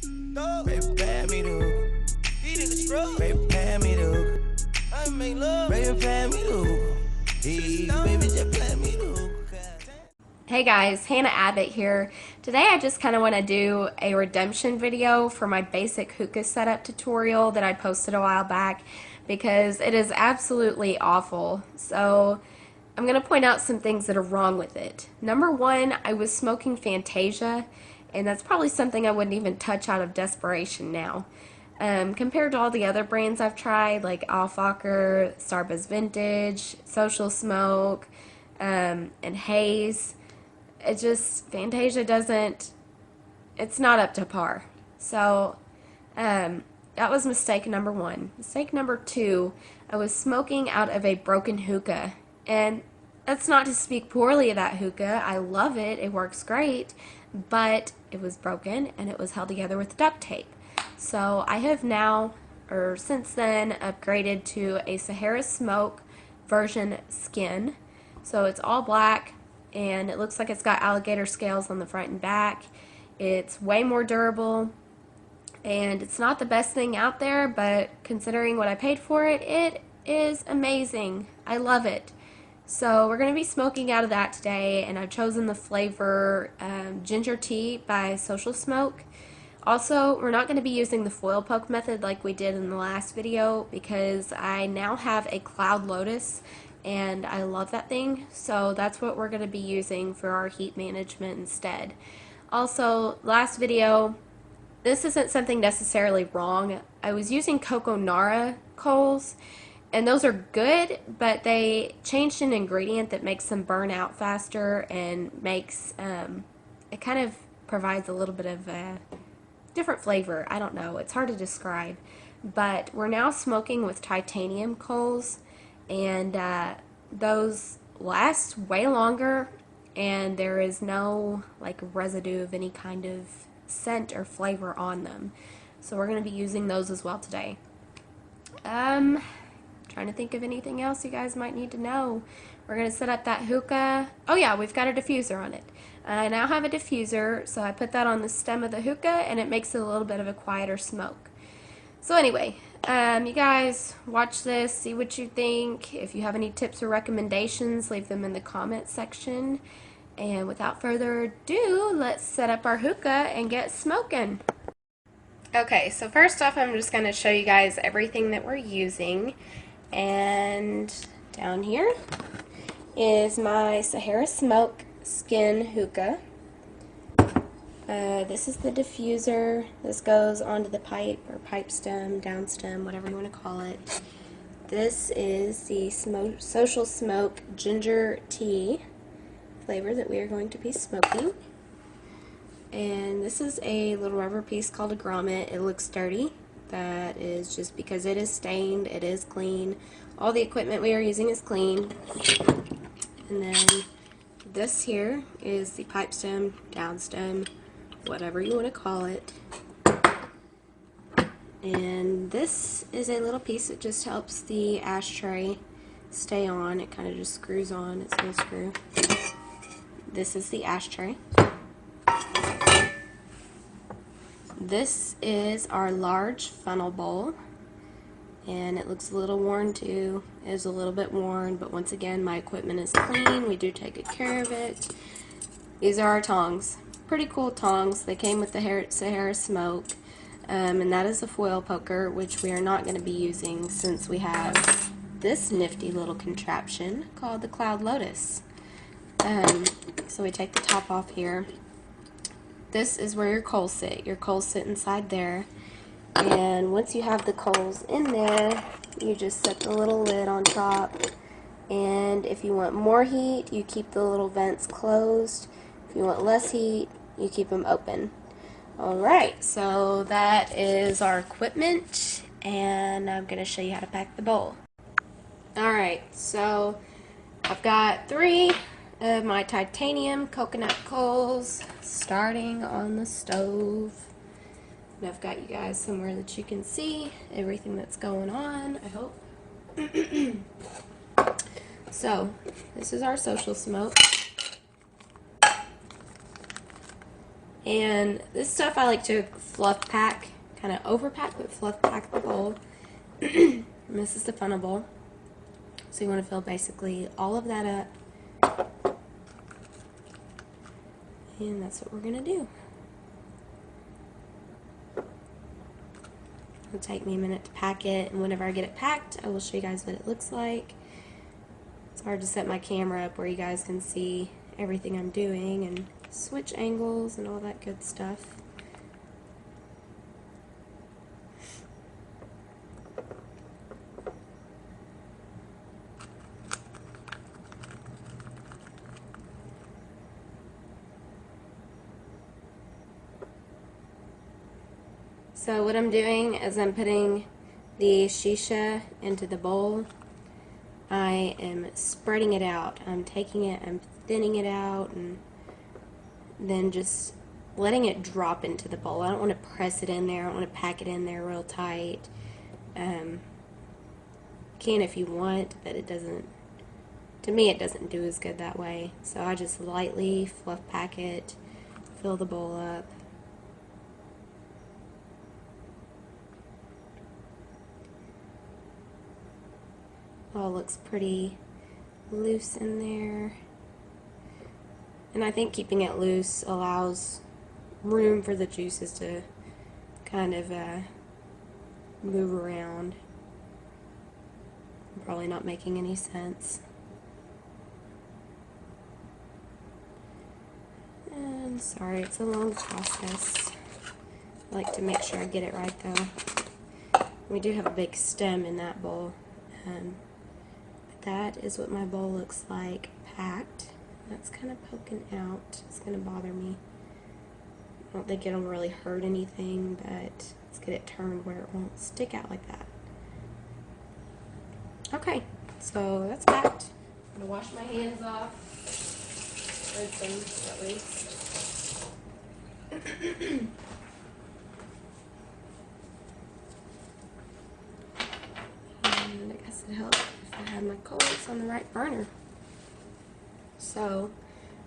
Baby, pay me the hookah. These niggas scrub. Baby, pay me the hookah. I make love. Baby, pay me the hookah. Hey, baby, just pay me the hookah. Hey guys, Hannah Abbott here. Today I just kind of want to do a redemption video for my basic hookah setup tutorial that I posted a while back because it is absolutely awful. So I'm going to point out some things that are wrong with it. Number one, I was smoking Fantasia, and that's probably something I wouldn't even touch out of desperation now. Compared to all the other brands I've tried, like Alfacher, Starbuzz Vintage, Social Smoke, and Haze, Fantasia it's not up to par. So, that was mistake number one. Mistake number two, I was smoking out of a broken hookah. And that's not to speak poorly of that hookah. I love it. It works great. But it was broken and it was held together with duct tape. So I have now, or since then, upgraded to a Sahara Smoke version skin. So it's all black and it looks like it's got alligator scales on the front and back. It's way more durable, and it's not the best thing out there, but considering what I paid for it, it is amazing. I love it. So we're going to be smoking out of that today, and I've chosen the flavor Ginger Tea by Social Smoke. Also, we're not going to be using the foil poke method like we did in the last video because I now have a Cloud Lotus and I love that thing, so that's what we're going to be using for our heat management instead. Also, last video, this isn't something necessarily wrong. I was using Coco Nara coals, and those are good, but they changed an ingredient that makes them burn out faster and makes, it kind of provides a little bit of a different flavor. I don't know, it's hard to describe. But we're now smoking with titanium coals, and those last way longer, and there is no like residue of any kind of scent or flavor on them. So we're going to be using those as well today. Trying to think of anything else you guys might need to know. We're going to set up that hookah. Oh yeah, we've got a diffuser on it. I now have a diffuser, so I put that on the stem of the hookah and it makes it a little bit of a quieter smoke. So anyway, you guys watch this, see what you think. If you have any tips or recommendations, leave them in the comment section. And without further ado, let's set up our hookah and get smoking. Okay, so first off, I'm just going to show you guys everything that we're using. And down here is my Sahara Smoke Skin Hookah. This is the diffuser. This goes onto the pipe or pipe stem, down stem, whatever you want to call it. This is the Social Smoke Ginger Tea flavor that we are going to be smoking. And this is a little rubber piece called a grommet. It looks dirty. That is just because it is stained. It is clean. All the equipment we are using is clean. And then this here is the pipe stem, down stem, whatever you want to call it. And this is a little piece that just helps the ashtray stay on. It kind of just screws on. It's no screw. This is the ashtray. This is our large funnel bowl, and it looks a little worn too. It is a little bit worn, but once again, my equipment is clean. We do take good care of it. These are our tongs. Pretty cool tongs. They came with the Sahara Smoke, and that is a foil poker, which we are not going to be using since we have this nifty little contraption called the Cloud Lotus. So we take the top off here. This is where your coals sit. Your coals sit inside there. And once you have the coals in there, you just set the little lid on top. And if you want more heat, you keep the little vents closed. If you want less heat, you keep them open. Alright, so that is our equipment, and I'm going to show you how to pack the bowl. Alright, so I've got 3 of my titanium coconut coals starting on the stove. And I've got you guys somewhere that you can see everything that's going on, I hope. So, this is our Social Smoke. And this stuff I like to fluff pack, kind of overpack, but fluff pack the bowl. And this is the funnel bowl. So you want to fill basically all of that up. And that's what we're going to do. It'll take me a minute to pack it, and whenever I get it packed, I will show you guys what it looks like. It's hard to set my camera up where you guys can see everything I'm doing and switch angles and all that good stuff. So what I'm doing is I'm putting the shisha into the bowl. I am spreading it out. I'm taking it, I'm thinning it out, and then just letting it drop into the bowl. I don't want to press it in there. I don't want to pack it in there real tight. You can if you want, but it doesn't, to me it doesn't do as good that way. So I just lightly fluff pack it, fill the bowl up. All looks pretty loose in there. And I think keeping it loose allows room for the juices to kind of move around. I'm probably not making any sense. And sorry, it's a long process. I like to make sure I get it right though. We do have a big stem in that bowl. That is what my bowl looks like packed. That's kind of poking out. It's going to bother me. I don't think it'll really hurt anything, but let's get it turned where it won't stick out like that. Okay, so that's packed. I'm going to wash my hands off. Rinse them at least. And I guess it helps if I have my coals on the right burner. So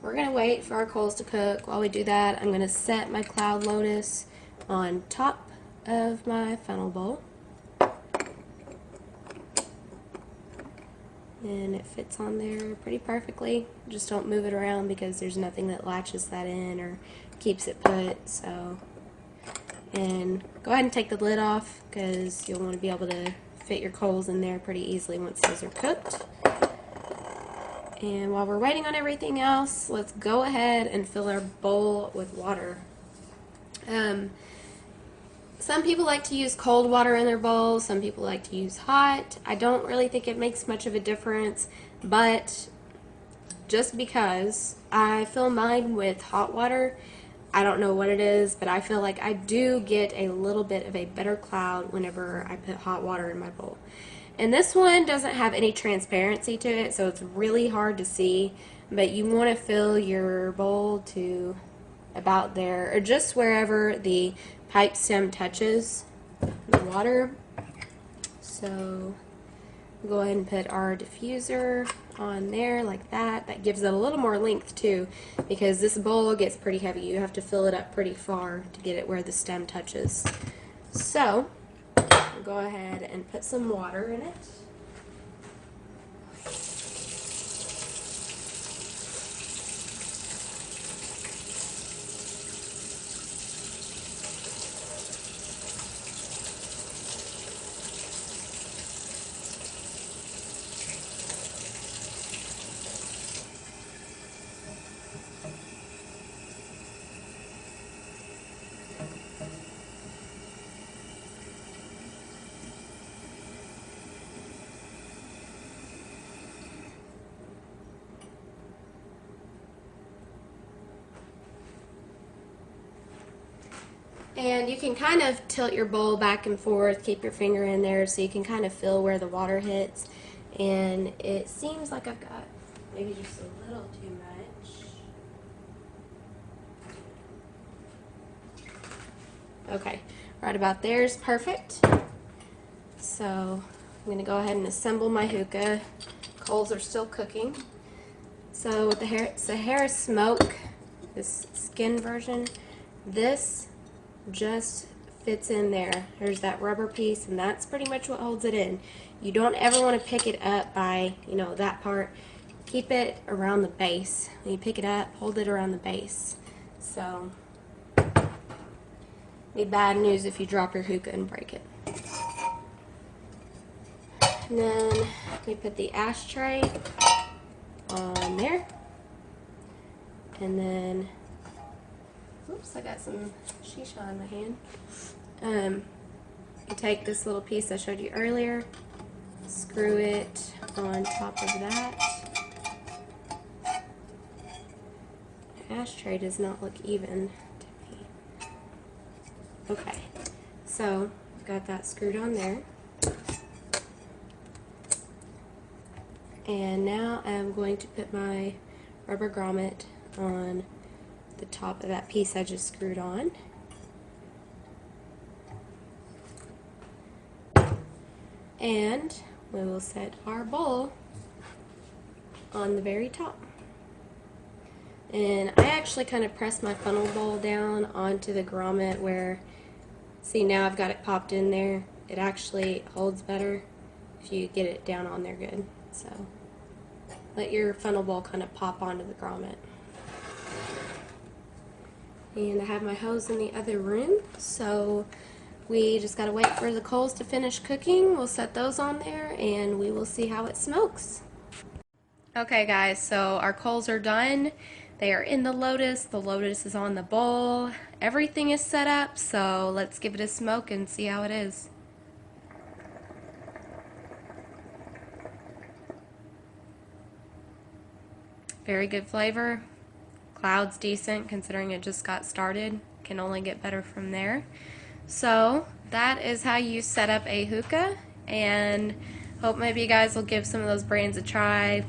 we're going to wait for our coals to cook. While we do that, I'm going to set my cloud lotus on top of my funnel bowl. And it fits on there pretty perfectly. Just don't move it around because there's nothing that latches that in or keeps it put. So, and go ahead and take the lid off because you'll want to be able to fit your coals in there pretty easily once those are cooked. And while we're waiting on everything else, let's go ahead and fill our bowl with water. Some people like to use cold water in their bowl, some people like to use hot. I don't really think it makes much of a difference, but just because I fill mine with hot water, I don't know what it is, but I feel like I do get a little bit of a better cloud whenever I put hot water in my bowl. And this one doesn't have any transparency to it, so it's really hard to see, but you want to fill your bowl to about there, or just wherever the pipe stem touches the water. So we'll go ahead and put our diffuser on there like that. That gives it a little more length too, because this bowl gets pretty heavy. You have to fill it up pretty far to get it where the stem touches. So we'll go ahead and put some water in it. And you can kind of tilt your bowl back and forth, keep your finger in there so you can kind of feel where the water hits. And it seems like I've got maybe just a little too much. Okay, right about there is perfect. So I'm going to go ahead and assemble my hookah. Coals are still cooking. So with the Sahara Smoke, this skin version, This just fits in there. There's that rubber piece, and that's pretty much what holds it in. You don't ever want to pick it up by, that part. Keep it around the base. When you pick it up, hold it around the base. So, be bad news if you drop your hookah and break it. And then we put the ashtray on there. And then, oops, I got some shisha in my hand. You take this little piece I showed you earlier, screw it on top of that. The ashtray does not look even to me. Okay, so I've got that screwed on there. And now I'm going to put my rubber grommet on the top of that piece I just screwed on. And we will set our bowl on the very top. And I actually kind of press my funnel bowl down onto the grommet where, see, now I've got it popped in there. It actually holds better if you get it down on there good. So let your funnel bowl kind of pop onto the grommet. And I have my hose in the other room, so we just gotta wait for the coals to finish cooking. We'll set those on there and we will see how it smokes. Okay guys, so our coals are done. They are in the Lotus is on the bowl. Everything is set up, so let's give it a smoke and see how it is. Very good flavor. Cloud's decent considering it just got started. Can only get better from there. So that is how you set up a hookah, and hope maybe you guys will give some of those brands a try.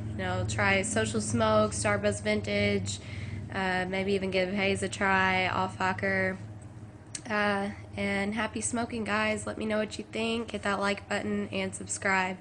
Try Social Smoke, Starbuzz Vintage, maybe even give Haze a try, Auffacher. And happy smoking, guys. Let me know what you think. Hit that like button and subscribe.